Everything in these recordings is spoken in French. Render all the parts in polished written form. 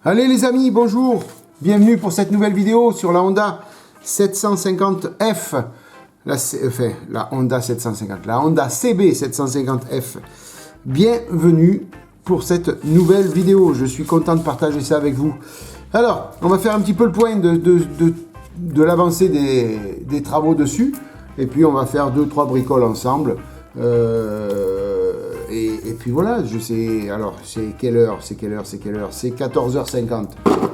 Allez les amis, bonjour, bienvenue pour cette nouvelle vidéo sur la Honda 750F, la Honda 750, la Honda CB 750F. Bienvenue pour cette nouvelle vidéo, je suis content de partager ça avec vous. Alors, on va faire un petit peu le point de l'avancée des travaux dessus, et puis on va faire 2-3 bricoles ensemble. Et puis voilà, je sais, alors c'est quelle heure, c'est 14h50.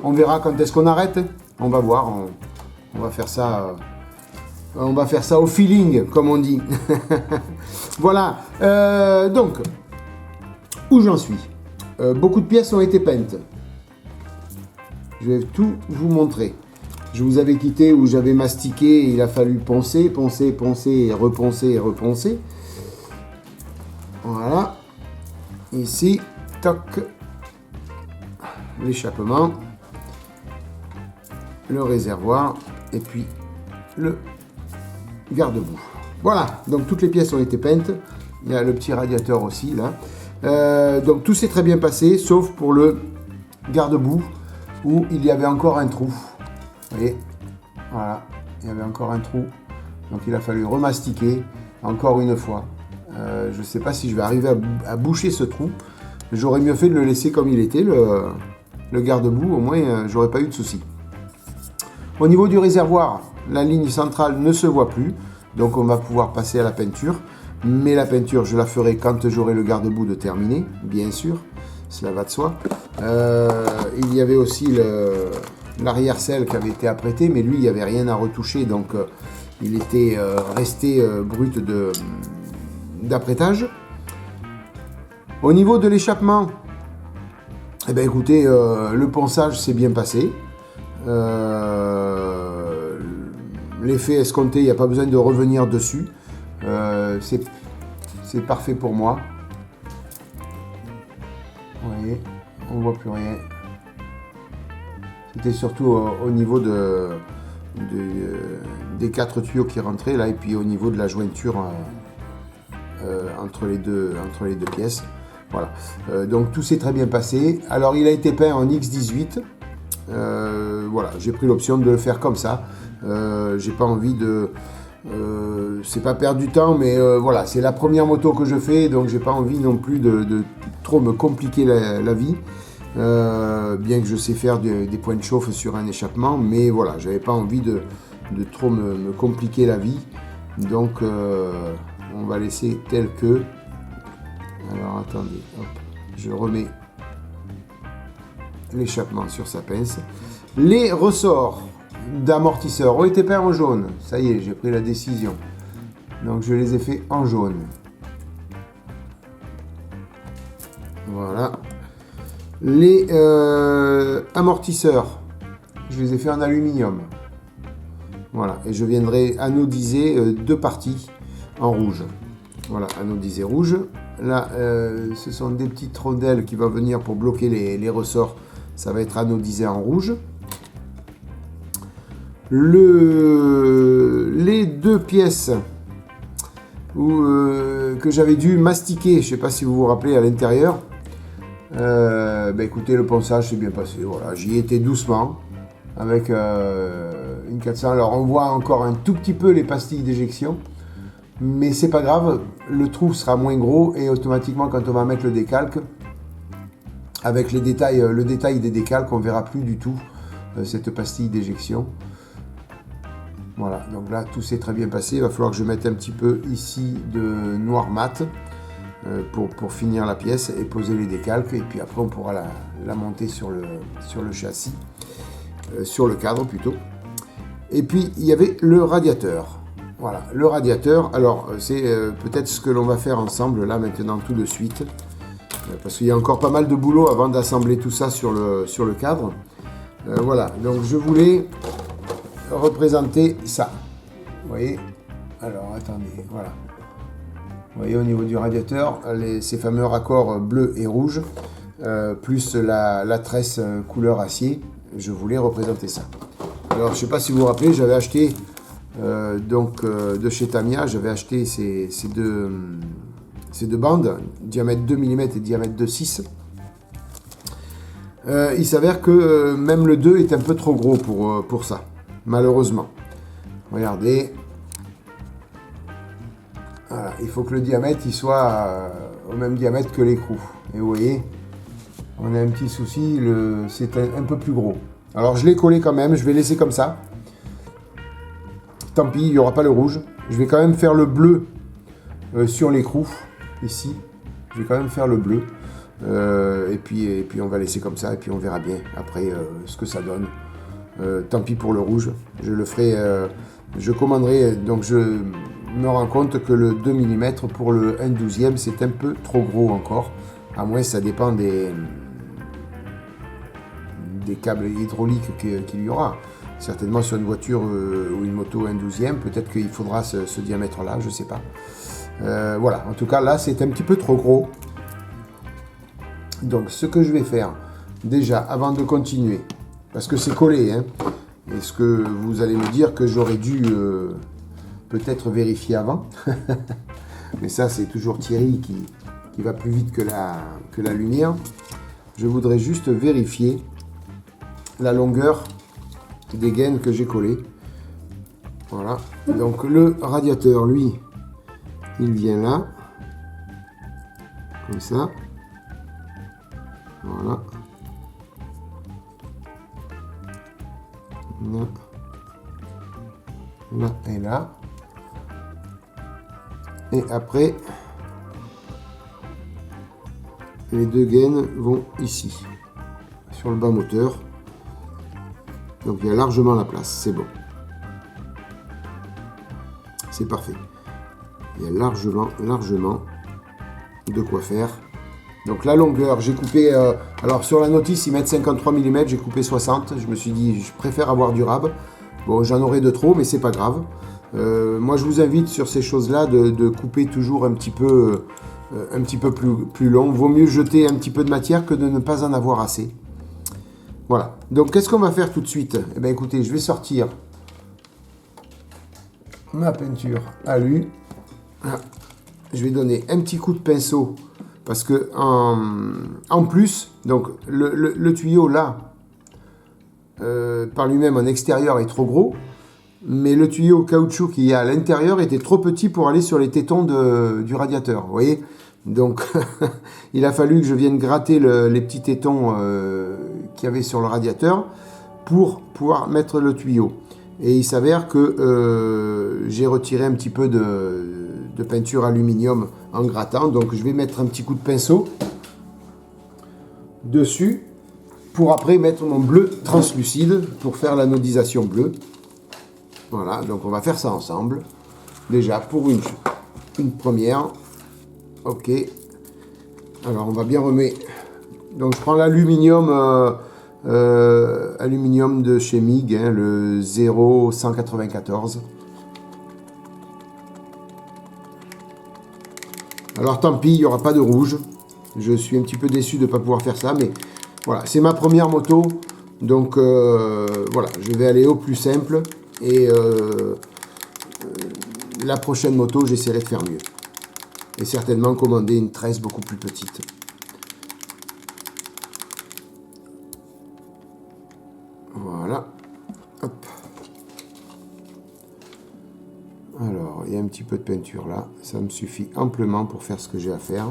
On verra quand est-ce qu'on arrête, on va voir, on va faire ça au feeling, comme on dit. Voilà, donc, où j'en suis. Beaucoup de pièces ont été peintes. Je vais tout vous montrer. Je vous avais quitté où j'avais mastiqué, il a fallu poncer, et reponcer. Voilà. Ici, toc, l'échappement, le réservoir et puis le garde-boue. Voilà, donc toutes les pièces ont été peintes. Il y a le petit radiateur aussi là. Donc tout s'est très bien passé, sauf pour le garde-boue où il y avait encore un trou. Vous voyez, voilà, il y avait encore un trou. Donc il a fallu remastiquer encore une fois. Je ne sais pas si je vais arriver à boucher ce trou. J'aurais mieux fait de le laisser comme il était, le garde-boue, au moins j'aurais pas eu de soucis. Au niveau du réservoir, la ligne centrale ne se voit plus, donc on va pouvoir passer à la peinture. Mais la peinture, je la ferai quand j'aurai le garde-boue de terminé, bien sûr, cela va de soi. Il y avait aussi l'arrière-selle qui avait été apprêté, mais lui, il n'y avait rien à retoucher, donc il était resté brut d'apprêtage. Au niveau de l'échappement, eh bien écoutez, le ponçage s'est bien passé. L'effet escompté, il n'y a pas besoin de revenir dessus. C'est parfait pour moi. Vous voyez, on ne voit plus rien. C'était surtout au niveau des 4 tuyaux qui rentraient là, et puis au niveau de la jointure entre les deux pièces. Voilà. Donc tout s'est très bien passé. Alors il a été peint en X18. Voilà, j'ai pris l'option de le faire comme ça. J'ai pas envie de... c'est pas perdre du temps, mais voilà, c'est la première moto que je fais, donc j'ai pas envie non plus de trop me compliquer la vie. Bien que je sais faire des points de chauffe sur un échappement, mais voilà, j'avais pas envie de trop me compliquer la vie. Donc on va laisser tel que. Alors attendez, hop, je remets l'échappement sur sa pince. Les ressorts d'amortisseurs ont été peints en jaune. Ça y est, j'ai pris la décision. Donc je les ai fait en jaune. Voilà. Les amortisseurs, je les ai fait en aluminium. Voilà, et je viendrai anodiser 2 parties en rouge. Voilà, anodisé rouge. Là, ce sont des petites rondelles qui vont venir pour bloquer les ressorts. Ça va être anodisé en rouge. Les 2 pièces que j'avais dû mastiquer, je ne sais pas si vous vous rappelez, à l'intérieur. Écoutez, le ponçage s'est bien passé. Voilà, j'y étais doucement avec une 400. Alors on voit encore un tout petit peu les pastilles d'éjection, mais c'est pas grave, le trou sera moins gros et automatiquement quand on va mettre le décalque, avec le détail des décalques, on verra plus du tout cette pastille d'éjection. Voilà, donc là tout s'est très bien passé. Il va falloir que je mette un petit peu ici de noir mat pour finir la pièce et poser les décalques, et puis après on pourra la monter sur le châssis, sur le cadre plutôt. Et puis il y avait le radiateur. Voilà, le radiateur, alors c'est peut-être ce que l'on va faire ensemble là maintenant tout de suite, parce qu'il y a encore pas mal de boulot avant d'assembler tout ça sur le cadre. Voilà, donc je voulais représenter ça. Vous voyez, alors attendez, voilà. Vous voyez au niveau du radiateur, ces fameux raccords bleu et rouge, plus la tresse couleur acier, je voulais représenter ça. Alors je ne sais pas si vous vous rappelez, j'avais acheté de chez Tamiya, j'avais acheté ces deux bandes, diamètre 2 mm et diamètre 2,6. Il s'avère que même le 2 est un peu trop gros pour ça, malheureusement. Regardez. Voilà, il faut que le diamètre il soit au même diamètre que l'écrou. Et vous voyez, on a un petit souci, c'est un peu plus gros. Alors je l'ai collé quand même, je vais laisser comme ça. Tant pis, il n'y aura pas le rouge. Je vais quand même faire le bleu sur l'écrou, ici. Je vais quand même faire le bleu. Et puis on va laisser comme ça, et puis on verra bien après ce que ça donne. Tant pis pour le rouge, je le ferai, je commanderai, donc je me rends compte que le 2 mm pour le 1/12e c'est un peu trop gros encore, à moins ça dépend des câbles hydrauliques qu'il y aura. Certainement sur une voiture ou une moto 1/12e, peut-être qu'il faudra ce diamètre là, je sais pas. Voilà, en tout cas là c'est un petit peu trop gros. Donc ce que je vais faire, déjà avant de continuer, parce que c'est collé, hein, est-ce que vous allez me dire que j'aurais dû peut-être vérifier avant? Mais ça c'est toujours Thierry qui va plus vite que la lumière. Je voudrais juste vérifier la longueur des gaines que j'ai collées. Voilà, donc le radiateur, lui, il vient là, comme ça. Voilà. Là. Là et là. Et après, les deux gaines vont ici, sur le bas moteur. Donc il y a largement la place, c'est bon. C'est parfait. Il y a largement de quoi faire. Donc la longueur, j'ai coupé, alors sur la notice ils mettent 53 mm, j'ai coupé 60, je me suis dit je préfère avoir durable. Bon, j'en aurai de trop, mais c'est pas grave. Moi je vous invite sur ces choses-là de couper toujours un petit peu plus long. Vaut mieux jeter un petit peu de matière que de ne pas en avoir assez. Voilà, donc qu'est-ce qu'on va faire tout de suite? Eh bien écoutez, je vais sortir ma peinture alu. Je vais donner un petit coup de pinceau. Parce que en plus, donc le tuyau là, par lui-même en extérieur est trop gros, mais le tuyau caoutchouc qu'il y a à l'intérieur était trop petit pour aller sur les tétons du radiateur, vous voyez. Donc il a fallu que je vienne gratter les petits tétons qu'il y avait sur le radiateur pour pouvoir mettre le tuyau. Et il s'avère que j'ai retiré un petit peu de peinture aluminium en grattant, donc je vais mettre un petit coup de pinceau dessus pour après mettre mon bleu translucide pour faire l'anodisation bleue. Voilà, donc on va faire ça ensemble déjà pour une première. Ok, alors on va bien remettre, donc je prends l'aluminium aluminium de chez MIG, hein, le 0194. Alors tant pis, il n'y aura pas de rouge. Je suis un petit peu déçu de ne pas pouvoir faire ça, mais voilà, c'est ma première moto. Donc voilà, je vais aller au plus simple. Et la prochaine moto, j'essaierai de faire mieux. Et certainement commander une tresse beaucoup plus petite. Voilà. Hop. Alors, il y a un petit peu de peinture là. Ça me suffit amplement pour faire ce que j'ai à faire.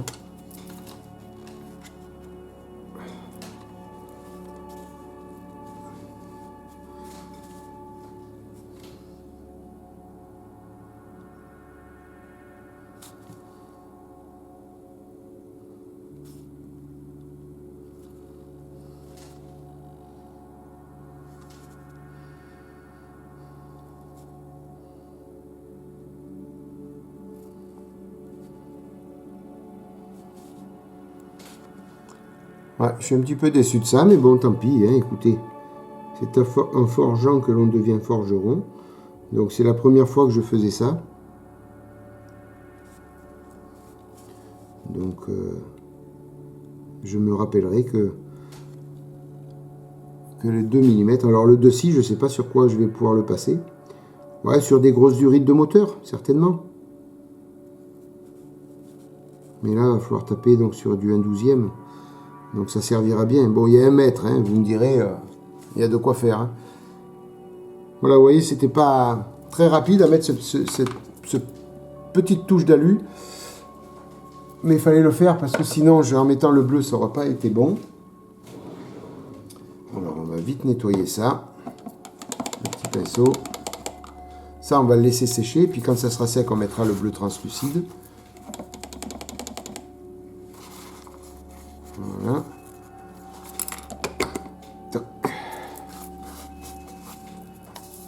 Ouais, je suis un petit peu déçu de ça, mais bon, tant pis, hein, écoutez. C'est en forgeant que l'on devient forgeron. Donc c'est la première fois que je faisais ça. Donc je me rappellerai que les 2 mm, alors le 2.6, je ne sais pas sur quoi je vais pouvoir le passer. Ouais, sur des grosses durites de moteur, certainement. Mais là, il va falloir taper donc sur du 1/12e. Donc ça servira bien. Bon, il y a 1 mètre, hein, vous me direz, il y a de quoi faire. Hein. Voilà, vous voyez, c'était pas très rapide à mettre cette petite touche d'alu. Mais il fallait le faire parce que sinon, en mettant le bleu, ça n'aurait pas été bon. Alors, on va vite nettoyer ça. Le petit pinceau. Ça, on va le laisser sécher. Puis quand ça sera sec, on mettra le bleu translucide. Voilà. Toc.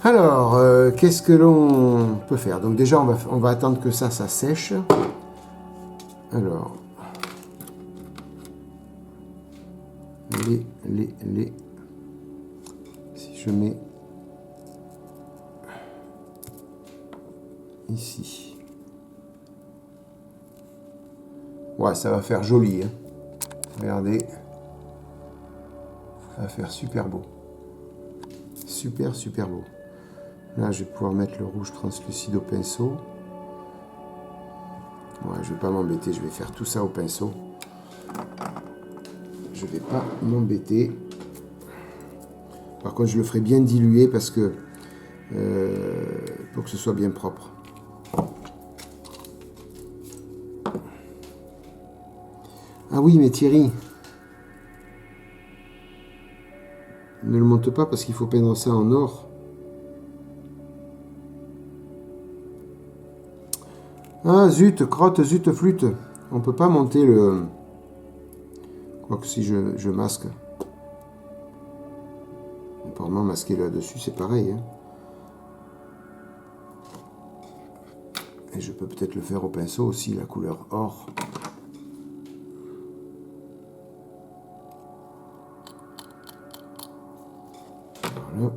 Alors, qu'est-ce que l'on peut faire? Donc déjà, on va attendre que ça sèche. Alors, si je mets ici, ouais, ça va faire joli, hein. Regardez, ça va faire super beau, super beau. Là, je vais pouvoir mettre le rouge translucide au pinceau. Ouais, je vais pas m'embêter, je vais faire tout ça au pinceau. Je vais pas m'embêter. Par contre, je le ferai bien diluer parce que pour que ce soit bien propre. Ah oui, mais Thierry, ne le monte pas parce qu'il faut peindre ça en or. Ah zut, crotte, zut, flûte. On peut pas monter le... Quoique si je masque. Apparemment, masquer là-dessus, c'est pareil. Hein. Et je peux peut-être le faire au pinceau aussi, la couleur or. Voilà.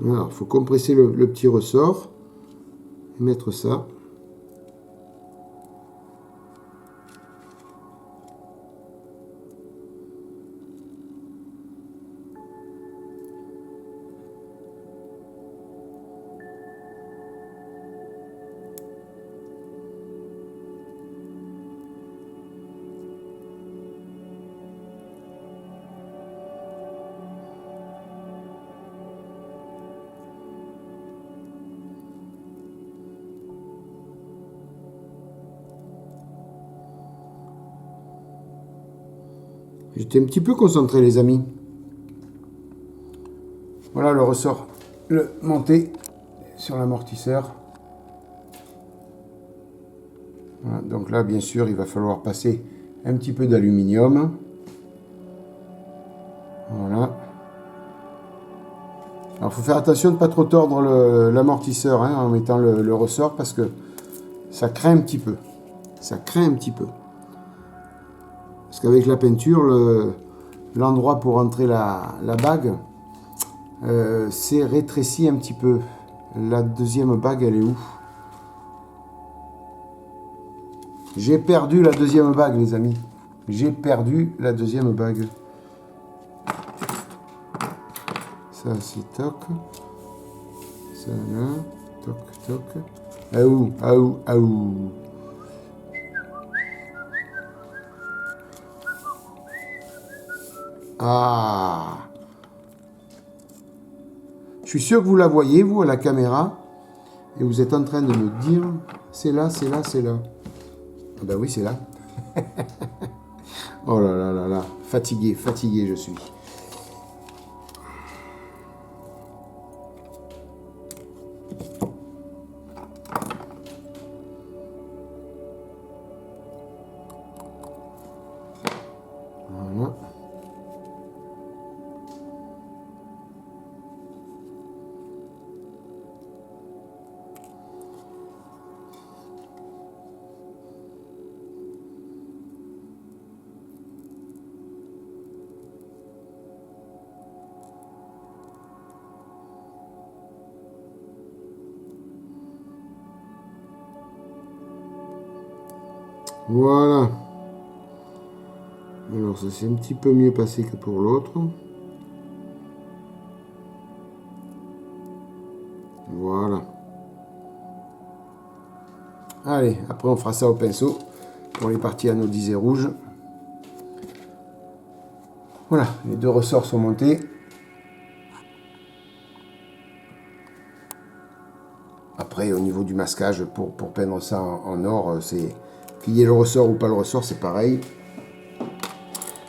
Alors, il faut compresser le petit ressort et mettre ça. J'étais un petit peu concentré, les amis. Voilà le ressort, le monté sur l'amortisseur. Voilà, donc là, bien sûr, il va falloir passer un petit peu d'aluminium. Voilà. Alors, il faut faire attention de ne pas trop tordre l'amortisseur hein, en mettant le ressort parce que ça craint un petit peu. Ça craint un petit peu. Parce qu'avec la peinture, l'endroit pour entrer la bague s'est rétréci un petit peu. La deuxième bague, elle est où? J'ai perdu la deuxième bague, les amis. J'ai perdu la deuxième bague. Ça, c'est toc. Ça, là. Toc, toc. Aou, aou, aou. Ah. Je suis sûr que vous la voyez, vous, à la caméra. Et vous êtes en train de me dire, c'est là, c'est là, c'est là. Ah ben oui, c'est là. Oh là là là là. Fatigué, fatigué je suis. Voilà. Voilà. Alors ça s'est un petit peu mieux passé que pour l'autre. Voilà. Allez, après on fera ça au pinceau pour les parties anodisées rouges. Voilà, les deux ressorts sont montés. Après, au niveau du masquage, pour peindre ça en or, c'est qu'il y ait le ressort ou pas le ressort, c'est pareil.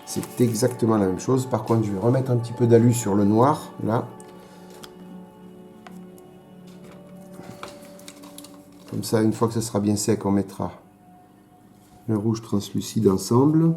C'est exactement la même chose. Par contre, je vais remettre un petit peu d'alu sur le noir, là. Comme ça, une fois que ça sera bien sec, on mettra le rouge translucide ensemble.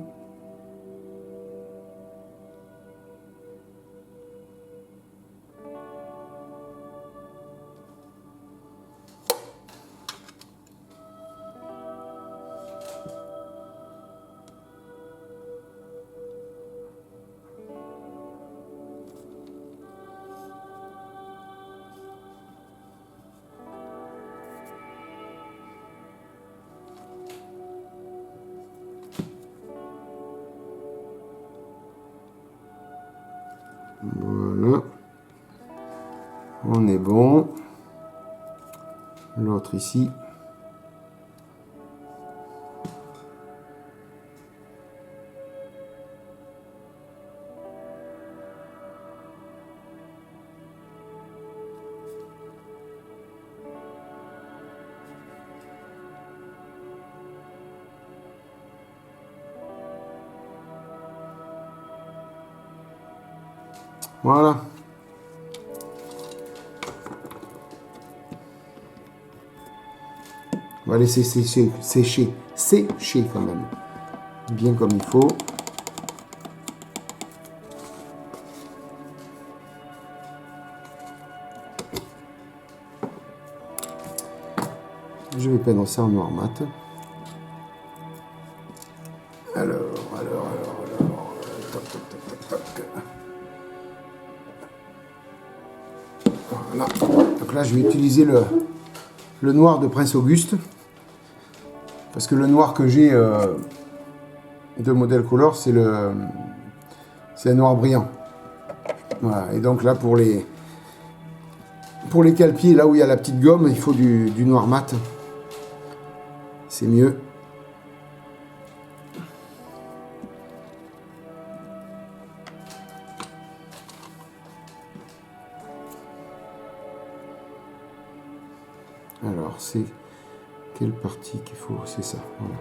Voilà. On est bon. L'autre ici. Voilà. On va laisser sécher quand même. Bien comme il faut. Je vais peindre ça en noir mat. Alors, toc, toc, toc, toc, toc. Voilà. Donc là, je vais utiliser le noir de Prince Auguste. Parce que le noir que j'ai de Model Color, c'est un noir brillant. Voilà. Et donc là, pour les calpiers, là où il y a la petite gomme, il faut du noir mat. C'est mieux. Alors, c'est quelle partie qu'il faut? C'est ça, voilà.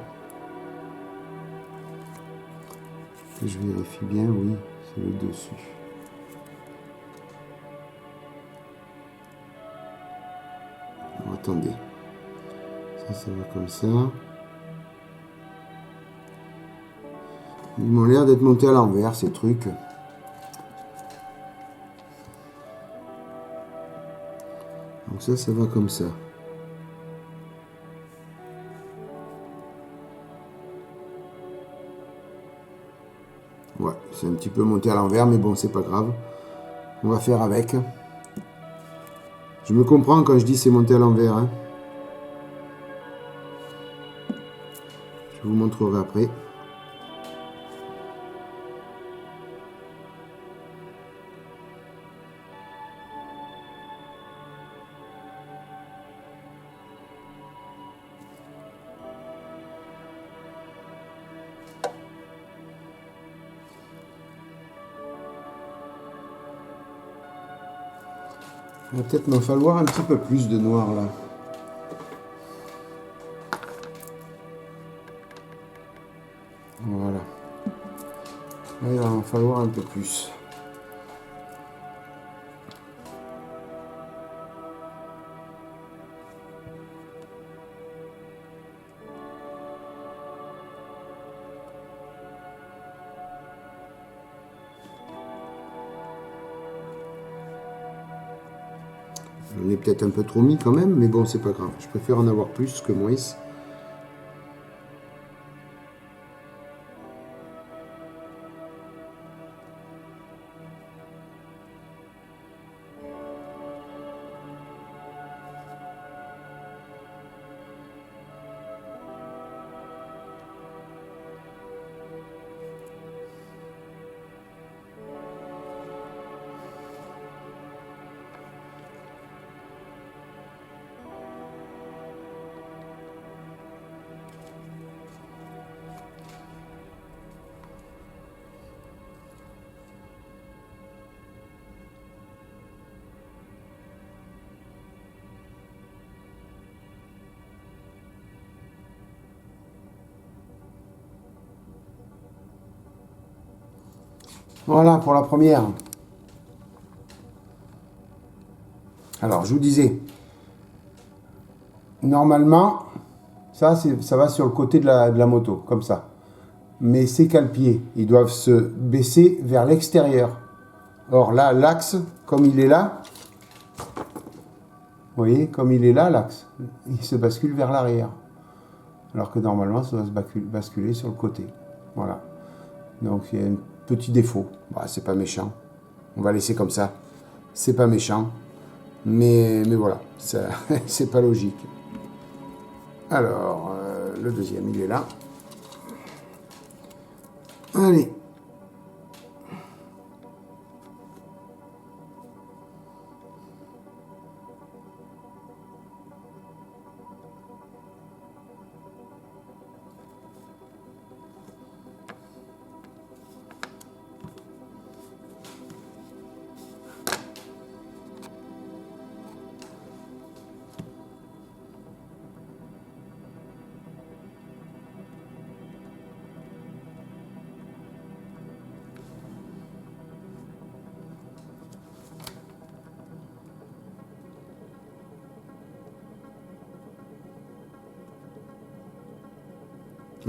Que je vérifie bien, oui, c'est le dessus. Alors, attendez. Ça va comme ça. Ils m'ont l'air d'être montés à l'envers, ces trucs. Donc ça va comme ça. Ouais, c'est un petit peu monté à l'envers, mais bon, c'est pas grave. On va faire avec. Je me comprends quand je dis c'est monté à l'envers. Hein. Je vous montrerai après. Il va peut-être m'en falloir un petit peu plus de noir là. Voilà. Là, il va en falloir un peu plus. J'en ai peut-être un peu trop mis quand même, mais bon, c'est pas grave. Je préfère en avoir plus que moins. Voilà pour la première. Alors, je vous disais, normalement, ça va sur le côté de la moto, comme ça. Mais ces cale-pieds, ils doivent se baisser vers l'extérieur. Or là, l'axe, comme il est là, vous voyez, comme il est là, l'axe, il se bascule vers l'arrière. Alors que normalement, ça doit se basculer sur le côté. Voilà. Donc, il y a un petit défaut. Bah, c'est pas méchant. On va laisser comme ça. C'est pas méchant. Mais voilà, c'est pas logique. Alors, le deuxième, il est là. Allez.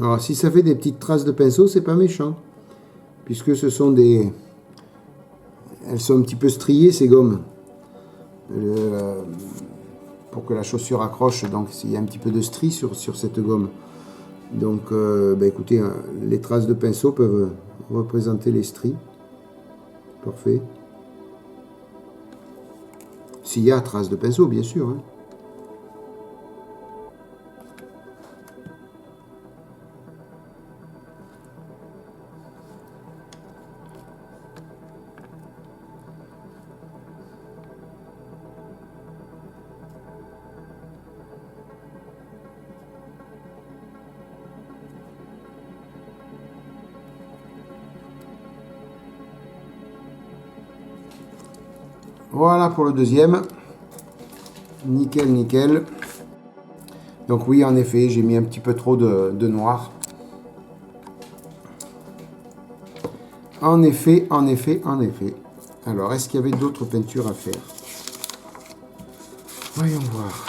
Alors, si ça fait des petites traces de pinceau, c'est pas méchant. Puisque ce sont des... Elles sont un petit peu striées, ces gommes. Pour que la chaussure accroche, donc il y a un petit peu de strie sur cette gomme. Donc, écoutez, les traces de pinceau peuvent représenter les stries. Parfait. S'il y a traces de pinceau, bien sûr. Hein. Voilà pour le deuxième. Nickel, nickel. Donc oui, en effet, j'ai mis un petit peu trop de noir. En effet, en effet, en effet. Alors, est-ce qu'il y avait d'autres peintures à faire? Voyons voir.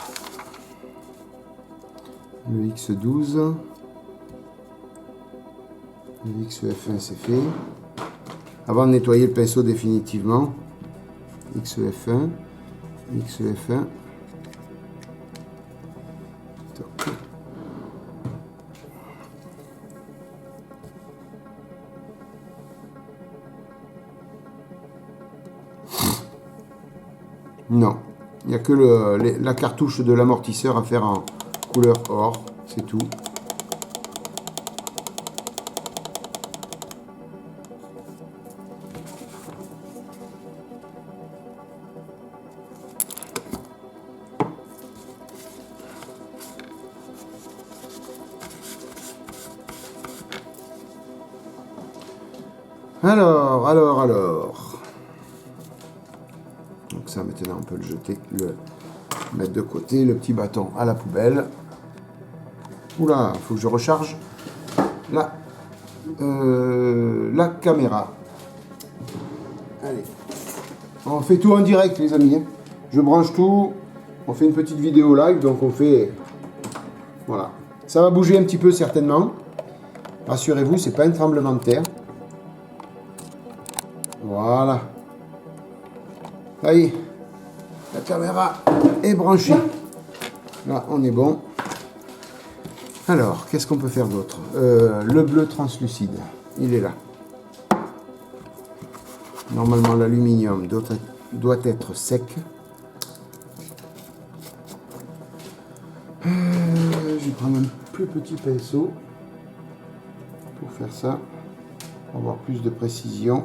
Le X12. Le XEF1, c'est fait. Avant de nettoyer le pinceau définitivement, XEF1, XEF1. Non, il n'y a que la cartouche de l'amortisseur à faire en couleur or, c'est tout. Alors. Donc ça, maintenant, on peut le jeter, le mettre de côté, le petit bâton à la poubelle. Oula, il faut que je recharge la caméra. Allez. On fait tout en direct, les amis. Je branche tout. On fait une petite vidéo live, donc on fait... Voilà. Ça va bouger un petit peu, certainement. Rassurez-vous, c'est pas un tremblement de terre. Voilà. Ça y est, la caméra est branchée. Là, on est bon. Alors, qu'est-ce qu'on peut faire d'autre? Le bleu translucide, il est là. Normalement, l'aluminium doit être sec. Je vais prendre un plus petit pinceau pour faire ça, pour avoir plus de précision.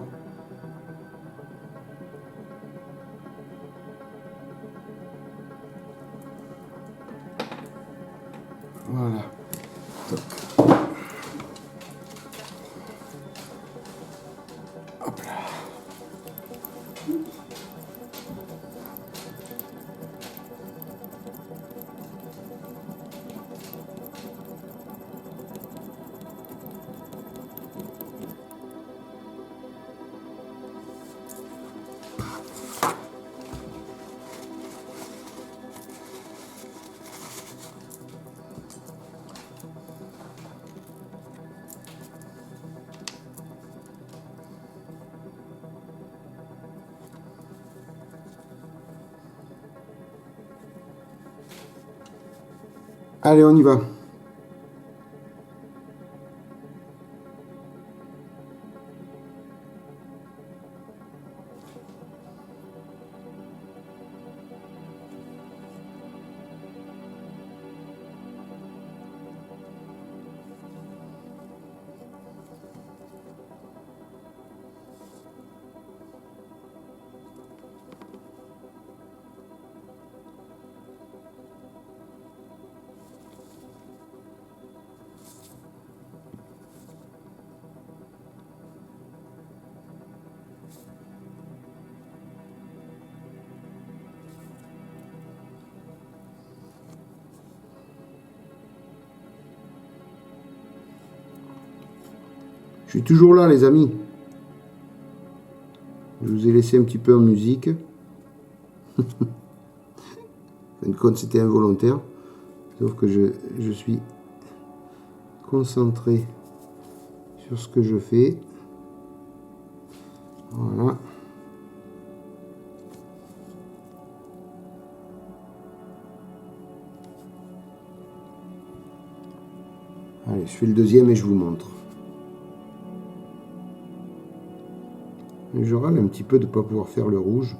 Voilà. Top. Hop là. Allez, on y va. Je suis toujours là, les amis. Je vous ai laissé un petit peu en musique. En fin de compte, c'était involontaire. Sauf que je suis concentré sur ce que je fais. Voilà. Allez, je fais le deuxième et je vous montre. Je râle un petit peu de ne pas pouvoir faire le rouge.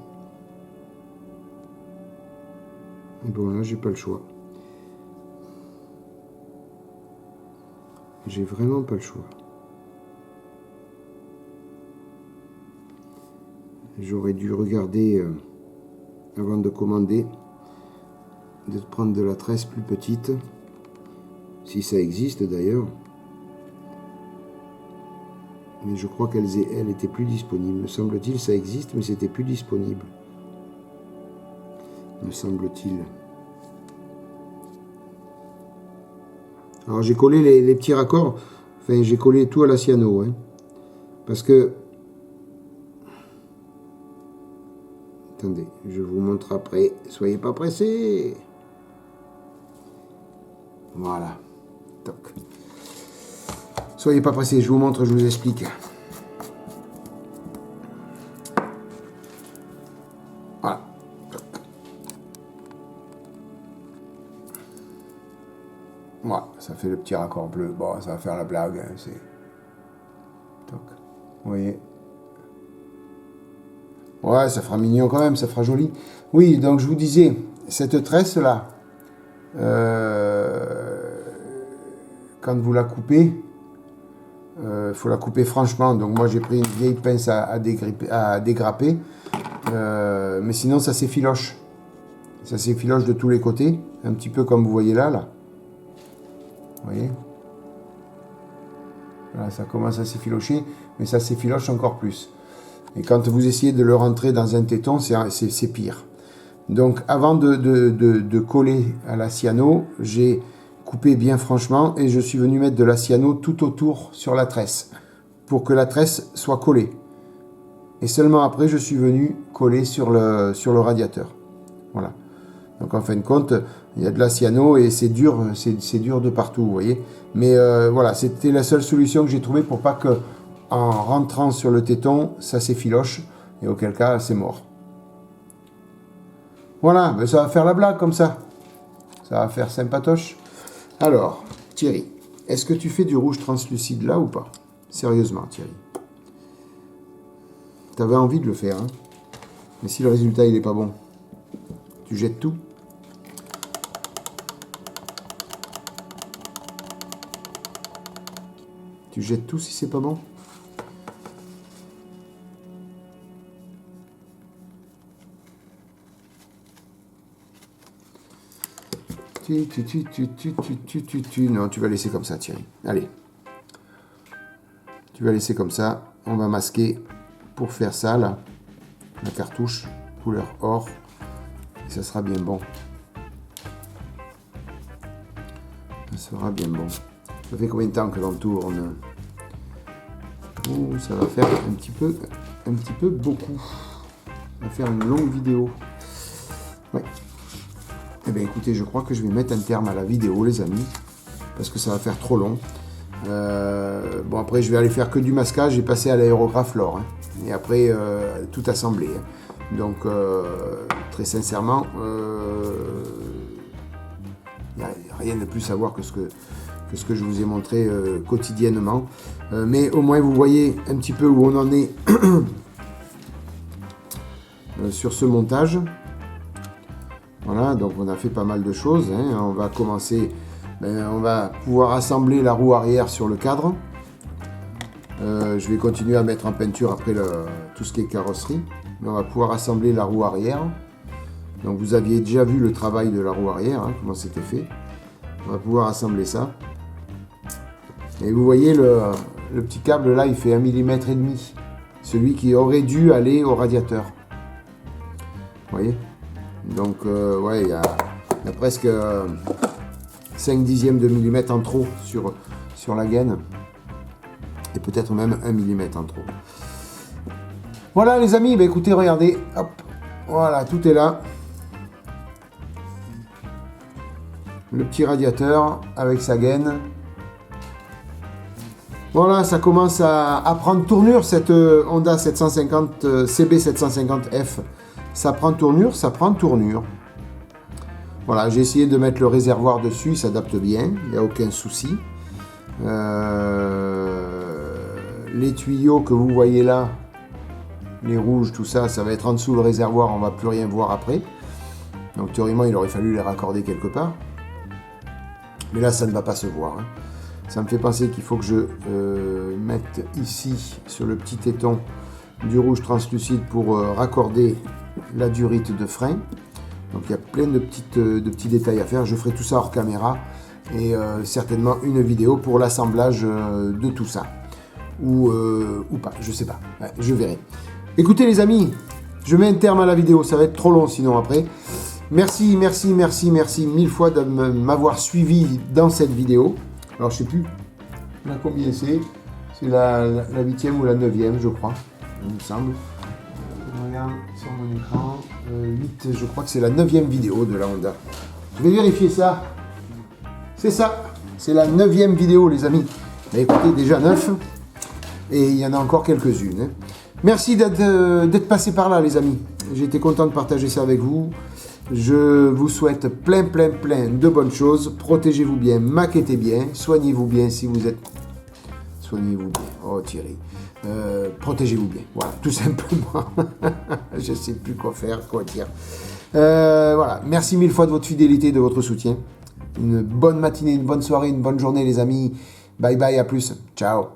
Et bon, là, j'ai pas le choix. J'ai vraiment pas le choix. J'aurais dû regarder avant de commander, de prendre de la tresse plus petite, si ça existe d'ailleurs. Mais je crois qu'elle était plus disponible. Me semble-t-il, ça existe, mais c'était plus disponible. Me semble-t-il. Alors j'ai collé les petits raccords. Enfin, j'ai collé tout à la cyano. Hein, parce que... Attendez, je vous montre après. Soyez pas pressés. Voilà. Toc. Soyez pas pressés, je vous montre, je vous explique. Voilà. Voilà, ça fait le petit raccord bleu. Bon, ça va faire la blague. Hein, c'est... Toc. Vous voyez? Ouais, ça fera mignon quand même, ça fera joli. Oui, donc je vous disais, cette tresse-là, quand vous la coupez, faut la couper franchement. Donc moi j'ai pris une vieille pince à dégrapper, mais sinon ça s'effiloche. Ça s'effiloche de tous les côtés, un petit peu comme vous voyez là. Vous voyez? Voilà, ça commence à s'effilocher, mais ça s'effiloche encore plus. Et quand vous essayez de le rentrer dans un téton, c'est pire. Donc avant de coller à la cyano, j'ai coupé bien franchement et je suis venu mettre de la cyano tout autour sur la tresse pour que la tresse soit collée. Et seulement après, je suis venu coller sur le radiateur. Voilà. Donc en fin de compte, il y a de la cyano et c'est dur de partout, vous voyez. Mais voilà, c'était la seule solution que j'ai trouvée pour pas que, en rentrant sur le téton, ça s'effiloche et auquel cas, c'est mort. Voilà, ben ça va faire la blague comme ça. Ça va faire sympatoche. Alors, Thierry, est-ce que tu fais du rouge translucide là ou pas? Sérieusement, Thierry. Tu avais envie de le faire, hein? Mais si le résultat il est pas bon, tu jettes tout? Tu jettes tout si c'est pas bon? Non, tu vas laisser comme ça, Thierry. Allez. Tu vas laisser comme ça. On va masquer pour faire ça, là. La cartouche, couleur or. Et ça sera bien bon. Ça sera bien bon. Ça fait combien de temps que l'on tourne? Oh, ça va faire un petit peu beaucoup. On va faire une longue vidéo. Ouais. Eh bien écoutez, je crois que je vais mettre un terme à la vidéo, les amis, parce que ça va faire trop long. Bon, après, je vais aller faire que du masquage et passer à l'aérographe Lore. Hein. Et après, tout assembler. Hein. Donc, très sincèrement, il n'y a rien de plus à voir que ce que je vous ai montré quotidiennement. Mais au moins vous voyez un petit peu où on en est sur ce montage. Voilà, donc on a fait pas mal de choses. Hein. On va commencer, on va pouvoir assembler la roue arrière sur le cadre. Je vais continuer à mettre en peinture après tout ce qui est carrosserie. Mais on va pouvoir assembler la roue arrière. Donc vous aviez déjà vu le travail de la roue arrière, hein, comment c'était fait. On va pouvoir assembler ça. Et vous voyez le petit câble là, il fait 1,5 mm. Celui qui aurait dû aller au radiateur. Vous voyez? Donc ouais, il y a presque 5/10 de millimètre en trop sur la gaine. Et peut-être même 1 mm en trop. Voilà les amis, bah, écoutez, regardez. Hop, voilà, tout est là. Le petit radiateur avec sa gaine. Voilà, ça commence à prendre tournure, cette Honda 750 CB750F. Ça prend tournure, ça prend tournure. Voilà, j'ai essayé de mettre le réservoir dessus, il s'adapte bien, il n'y a aucun souci. Les tuyaux que vous voyez là, les rouges, tout ça, ça va être en dessous le réservoir, on ne va plus rien voir après. Donc théoriquement, il aurait fallu les raccorder quelque part. Mais là, ça ne va pas se voir. Hein. Ça me fait penser qu'il faut que je mette ici, sur le petit téton, du rouge translucide pour raccorder la durite de frein. Donc il y a plein de petits détails à faire. Je ferai tout ça hors caméra et certainement une vidéo pour l'assemblage de tout ça. Ou pas, je sais pas. Ouais, je verrai. Écoutez les amis, je mets un terme à la vidéo. Ça va être trop long sinon après. Merci mille fois de m'avoir suivi dans cette vidéo. Alors je sais plus là combien c'est. C'est la 8e ou la 9e je crois, il me semble. Je regarde sur mon écran. 8, je crois que c'est la 9e vidéo de la Honda. Je vais vérifier ça. C'est ça. C'est la 9e vidéo les amis. Mais écoutez, déjà 9. Et il y en a encore quelques-unes. Hein. Merci d'être passé par là les amis. J'ai été content de partager ça avec vous. Je vous souhaite plein de bonnes choses. Protégez-vous bien, maquettez bien, soignez-vous bien si vous êtes... Soignez-vous bien. Oh Thierry. Protégez-vous bien. Voilà, tout simplement. Je ne sais plus quoi faire, quoi dire. Voilà. Merci mille fois de votre fidélité, de votre soutien. Une bonne matinée, une bonne soirée, une bonne journée les amis. Bye bye, à plus. Ciao.